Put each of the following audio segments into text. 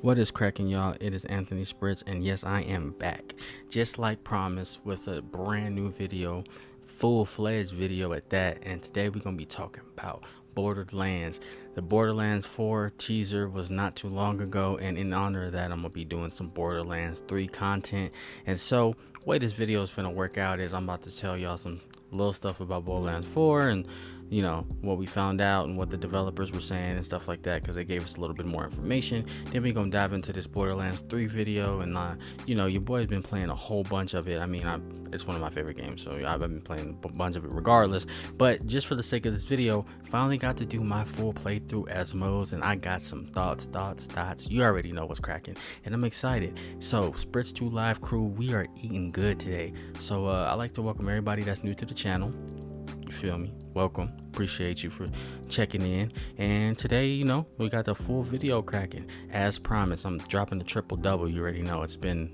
What is cracking, y'all? It is Anthony Spritz, and yes, I am back, just like promised, with a brand new video, full-fledged video at that. And today we're gonna be talking about Borderlands. The Borderlands 4 teaser was not too long ago, and in honor of that, I'm gonna be doing some Borderlands 3 content. And so, way this video is gonna work out is I'm about to tell y'all some little stuff about Borderlands 4 and what we found out and what the developers were saying and stuff like that, because they gave us a little bit more information. Then we're gonna dive into this Borderlands 3 video, and your boy's been playing a whole bunch of it. I mean, it's one of my favorite games, so I've been playing a bunch of it regardless. But just for the sake of this video, finally got to do my full playthrough as Moze, and I got some thoughts. You already know what's cracking, and I'm excited. So Spritz 2 Live crew, we are eating good today. So I'd like to welcome everybody that's new to the channel. You feel me? Welcome. Appreciate you for checking in. And today, we got the full video cracking. As promised, I'm dropping the triple double. You already know it's been,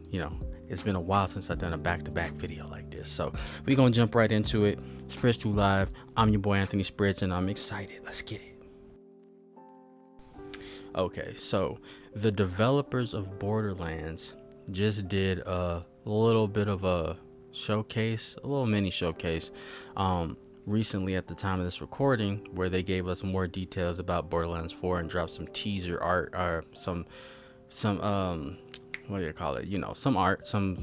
it's been a while since I've done a back-to-back video like this. So we're gonna jump right into it. Spritz 2 Live. I'm your boy Anthony Spritz, and I'm excited. Let's get it. Okay, so the developers of Borderlands just did a little bit of a showcase, a little mini showcase, recently at the time of this recording, where they gave us more details about Borderlands 4 and dropped some teaser art, or some what do you call it, some art, some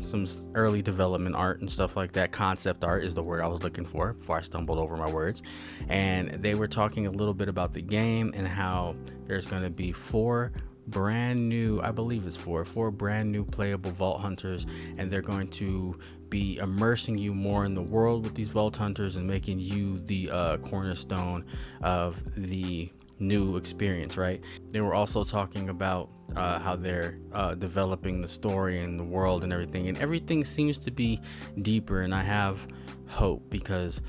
early development art and stuff like that. Concept art is the word I was looking for before I stumbled over my words. And they were talking a little bit about the game and how there's going to be four brand new, I believe it's four brand new playable vault hunters, and they're going to be immersing you more in the world with these vault hunters and making you the cornerstone of the new experience, right? They were also talking about how they're developing the story and the world and everything seems to be deeper, and I have hope, because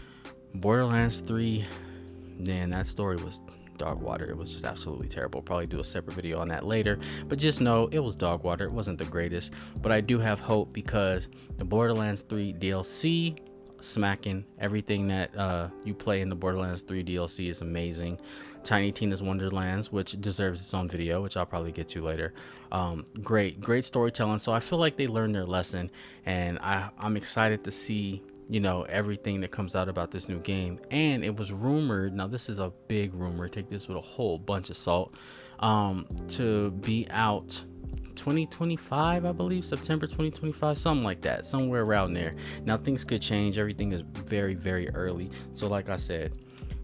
Borderlands 3, man, that story was dog water. It was just absolutely terrible. Probably do a separate video on that later, but just know it was dog water. It wasn't the greatest, but I do have hope, because the Borderlands 3 DLC smacking. Everything that you play in the Borderlands 3 DLC is amazing. Tiny Tina's Wonderlands, which deserves its own video, which I'll probably get to later. Great storytelling. So I feel like they learned their lesson, and I'm excited to see everything that comes out about this new game. And it was rumored, now this is a big rumor, take this with a whole bunch of salt, to be out 2025, I believe, September 2025, something like that, somewhere around there. Now things could change, everything is very early, so like I said,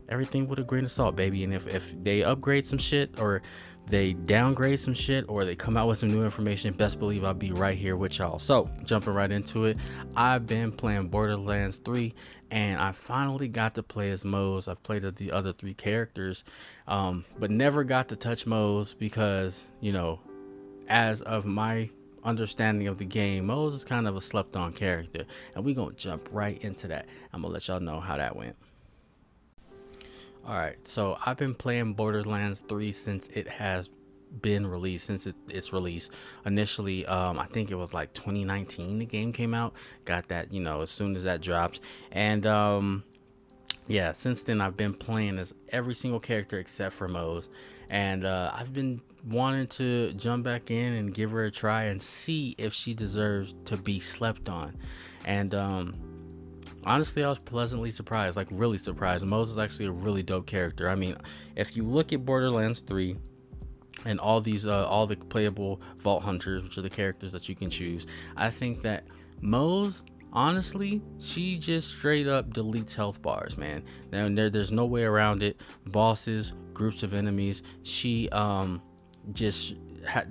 everything with a grain of salt, baby. And if they upgrade some shit, or they downgrade some shit, or they come out with some new information, best believe I'll be right here with y'all. So jumping right into it, I've been playing Borderlands 3, and I finally got to play as Moze. I've played the other three characters, but never got to touch Moze, because as of my understanding of the game, Moze is kind of a slept on character, and we gonna jump right into that. I'm gonna let y'all know how that went. Alright, so I've been playing Borderlands 3 since it has been released, since its release. Initially, I think it was like 2019 the game came out. Got that, as soon as that dropped. And yeah, since then I've been playing as every single character except for Moze. And I've been wanting to jump back in and give her a try and see if she deserves to be slept on. And honestly, I was pleasantly surprised, like really surprised. Moze is actually a really dope character. I mean, if you look at Borderlands 3 and all the playable vault hunters, which are the characters that you can choose, I think that Moze, honestly, she just straight up deletes health bars, man. There's no way around it. Bosses, groups of enemies, she just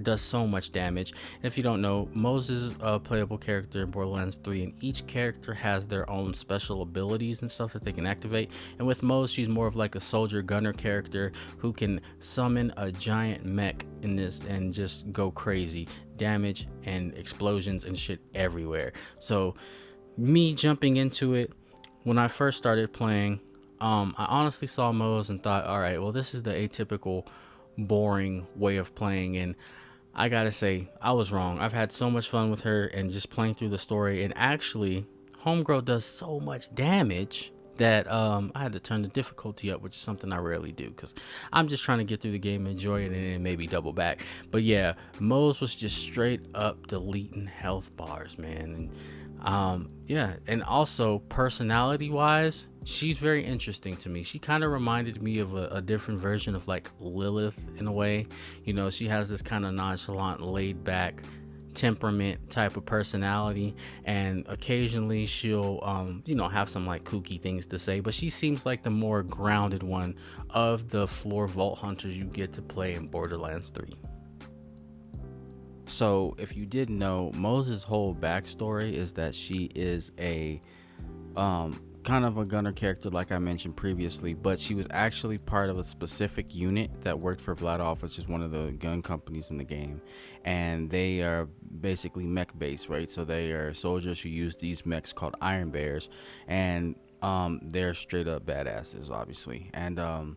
does so much damage. And if you don't know, Moze is a playable character in Borderlands 3, and each character has their own special abilities and stuff that they can activate. And with Moze, she's more of like a soldier gunner character who can summon a giant mech in this and just go crazy, damage and explosions and shit everywhere. So me jumping into it, when I first started playing, I honestly saw Moze and thought, all right, well, this is the atypical boring way of playing, and I gotta say I was wrong. I've had so much fun with her and just playing through the story, and actually Homegirl does so much damage that I had to turn the difficulty up, which is something I rarely do because I'm just trying to get through the game, enjoy it, and then maybe double back. But yeah, Moze was just straight up deleting health bars, man. And yeah, and also personality wise, she's very interesting to me. She kind of reminded me of a different version of like Lilith in a way. You know, she has this kind of nonchalant, laid back temperament type of personality, and occasionally she'll have some like kooky things to say, but she seems like the more grounded one of the floor vault hunters you get to play in Borderlands 3. So if you didn't know, Mose's whole backstory is that she is a kind of a gunner character, like I mentioned previously, but she was actually part of a specific unit that worked for Vladov, which is one of the gun companies in the game, and they are basically mech based, right? So they are soldiers who use these mechs called Iron Bears, and they're straight up badasses, obviously. And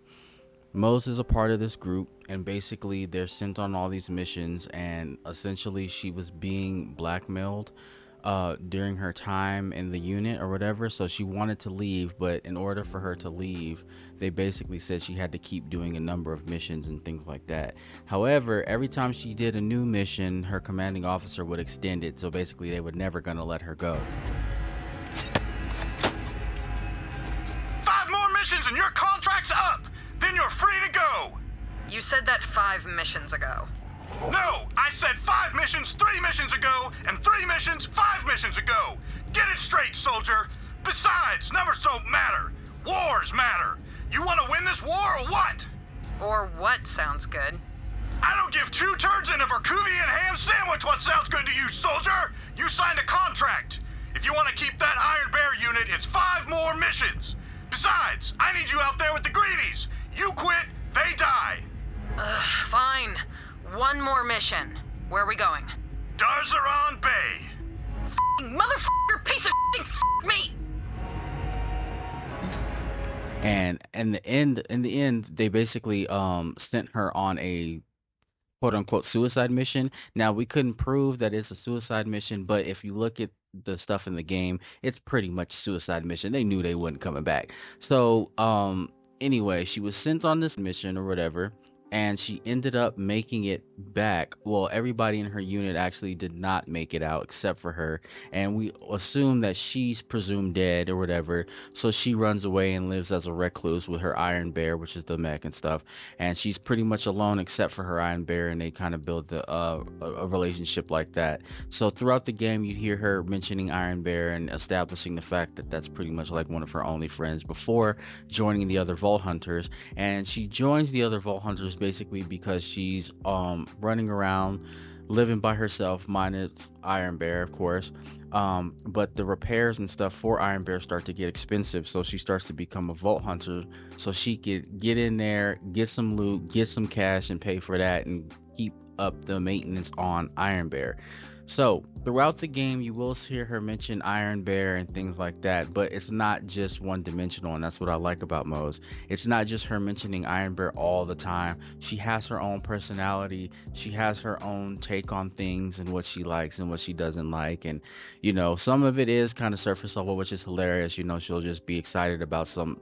Moze is a part of this group, and basically they're sent on all these missions, and essentially she was being blackmailed during her time in the unit or whatever, so she wanted to leave, but in order for her to leave, they basically said she had to keep doing a number of missions and things like that. However, every time she did a new mission, her commanding officer would extend it, so basically they were never gonna let her go. 5 more missions and your contract's up! Then you're free to go! You said that 5 missions ago. No, I said 5 missions 3 missions ago, and 3 missions 5 missions ago. Get it straight, soldier. Besides, numbers don't matter. Wars matter. You want to win this war or what? Or what sounds good? I don't give 2 turds in a Verkuvian ham sandwich what sounds good to you, soldier. You signed a contract. If you want to keep that Iron Bear unit, it's 5 more missions. Besides, I need you out there with the greenies. You quit, they die. Fine. 1 more mission. Where are we going? Darzaron Bay. Motherfucker, piece of me! And in the end, they basically sent her on a quote unquote suicide mission. Now, we couldn't prove that it's a suicide mission, but if you look at the stuff in the game, it's pretty much suicide mission. They knew they wasn't coming back. So anyway, she was sent on this mission or whatever, and she ended up making it back. Well, everybody in her unit actually did not make it out except for her, and we assume that she's presumed dead or whatever, so she runs away and lives as a recluse with her Iron Bear, which is the mech and stuff, and she's pretty much alone except for her Iron Bear, and they kind of build a relationship like that. So throughout the game, you hear her mentioning Iron Bear and establishing the fact that that's pretty much like one of her only friends before joining the other Vault Hunters, and she joins the other Vault Hunters basically because she's running around living by herself, minus Iron Bear, of course. But the repairs and stuff for Iron Bear start to get expensive, so she starts to become a Vault Hunter so she could get in there, get some loot, get some cash, and pay for that and keep up the maintenance on Iron Bear. So throughout the game, you will hear her mention Iron Bear and things like that, but it's not just one dimensional, and that's what I like about Moze. It's not just her mentioning Iron Bear all the time. She has her own personality. She has her own take on things and what she likes and what she doesn't like. And, some of it is kind of surface level, which is hilarious. She'll just be excited about some,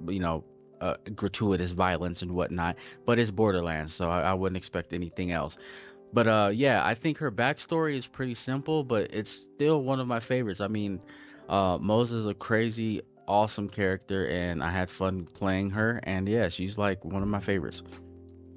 gratuitous violence and whatnot, but it's Borderlands, so I wouldn't expect anything else. But yeah, I think her backstory is pretty simple, but it's still one of my favorites. I mean, Moze is a crazy, awesome character, and I had fun playing her, and yeah, she's like one of my favorites.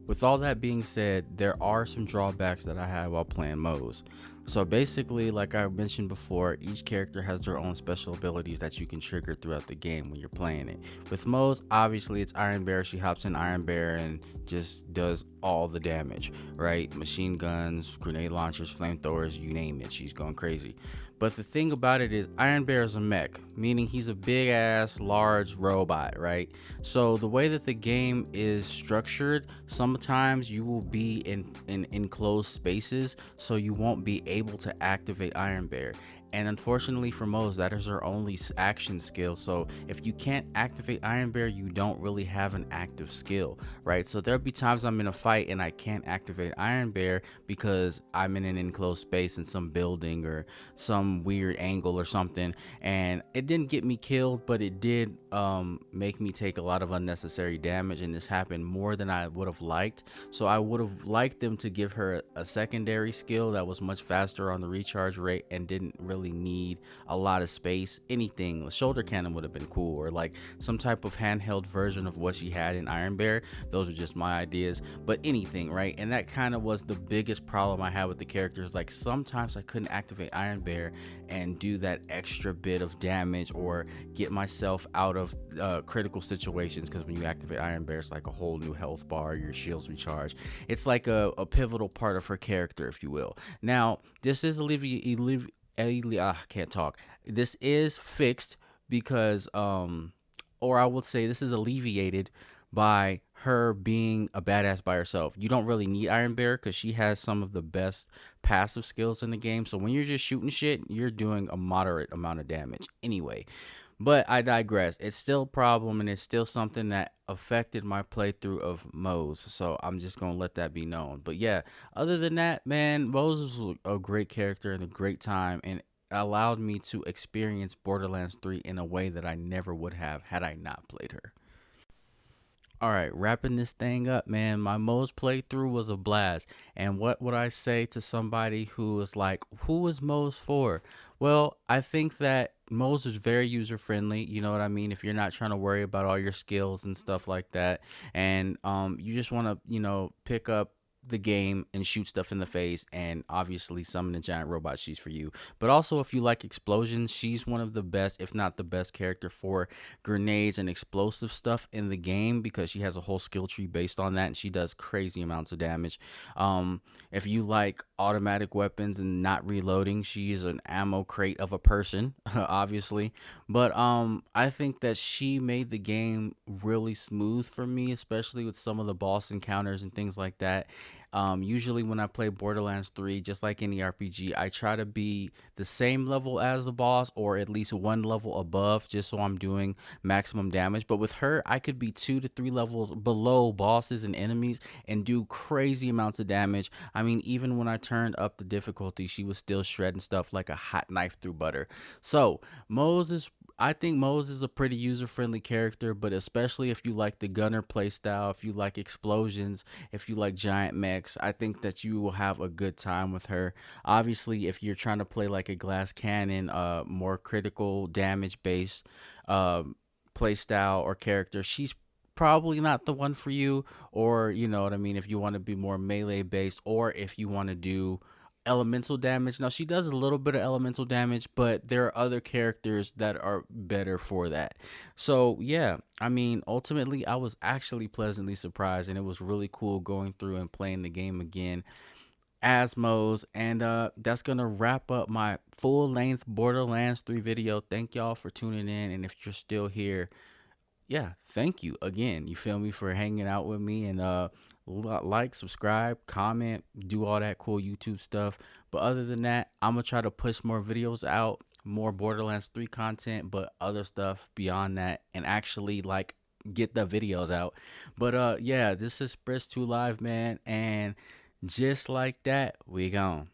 With all that being said, there are some drawbacks that I had while playing Moze. So basically, like I mentioned before, each character has their own special abilities that you can trigger throughout the game when you're playing it. With Moze, obviously it's Iron Bear. She hops in Iron Bear and just does all the damage, right? Machine guns, grenade launchers, flamethrowers, you name it, she's going crazy. But the thing about it is Iron Bear is a mech, meaning he's a big ass large robot, right? So the way that the game is structured, sometimes you will be in enclosed spaces, so you won't be able to activate Iron Bear. And unfortunately for Moze, that is her only action skill. So if you can't activate Iron Bear, you don't really have an active skill, right? So there'll be times I'm in a fight and I can't activate Iron Bear because I'm in an enclosed space in some building or some weird angle or something, and it didn't get me killed, but it did make me take a lot of unnecessary damage, and this happened more than I would have liked. So I would have liked them to give her a secondary skill that was much faster on the recharge rate and didn't really need a lot of space. Anything, a shoulder cannon would have been cool, or like some type of handheld version of what she had in Iron Bear. Those are just my ideas, but anything, right? And that kind of was the biggest problem I had with the characters. Like sometimes I couldn't activate Iron Bear and do that extra bit of damage or get myself out of critical situations, because when you activate Iron Bear, it's like a whole new health bar, your shields recharge. It's like a pivotal part of her character, if you will. Now this is can't talk. This is fixed because or I would say this is alleviated by her being a badass by herself. You don't really need Iron Bear because she has some of the best passive skills in the game. So when you're just shooting shit, you're doing a moderate amount of damage anyway. But I digress. It's still a problem, and it's still something that affected my playthrough of Moze. So I'm just going to let that be known. But yeah, other than that, man, Moze was a great character and a great time, and allowed me to experience Borderlands 3 in a way that I never would have had I not played her. All right, wrapping this thing up, man. My Moze playthrough was a blast. And what would I say to somebody who is like, who is Moze for? Well, I think that Moze is very user friendly. You know what I mean? If you're not trying to worry about all your skills and stuff like that, and you just want to, pick up the game and shoot stuff in the face, and obviously summon a giant robot, she's for you. But also, if you like explosions, she's one of the best, if not the best character for grenades and explosive stuff in the game, because she has a whole skill tree based on that, and she does crazy amounts of damage. If you like automatic weapons and not reloading, she's an ammo crate of a person obviously. But I think that she made the game really smooth for me, especially with some of the boss encounters and things like that. Usually when I play Borderlands 3, just like any RPG, I try to be the same level as the boss, or at least one level above, just so I'm doing maximum damage. But with her, I could be 2 to 3 levels below bosses and enemies and do crazy amounts of damage. I mean, even when I turned up the difficulty, she was still shredding stuff like a hot knife through butter. So I think Moze is a pretty user-friendly character, but especially if you like the gunner playstyle, if you like explosions, if you like giant mechs, I think that you will have a good time with her. Obviously, if you're trying to play like a glass cannon, more critical damage-based playstyle or character, she's probably not the one for you. Or, you know what I mean, if you want to be more melee-based, or if you want to do elemental damage. Now she does a little bit of elemental damage, but there are other characters that are better for that. So yeah, I mean, ultimately I was actually pleasantly surprised, and it was really cool going through and playing the game again as Moze. And that's gonna wrap up my full-length Borderlands 3 video. Thank y'all for tuning in, and if you're still here, yeah, thank you again. You feel me, for hanging out with me, and like, subscribe, comment, do all that cool YouTube stuff. But other than that, I'm gonna try to push more videos out, more Borderlands 3 content, but other stuff beyond that, and actually like get the videos out. But yeah, this is Spritz 2 Live, man, and just like that, we gone.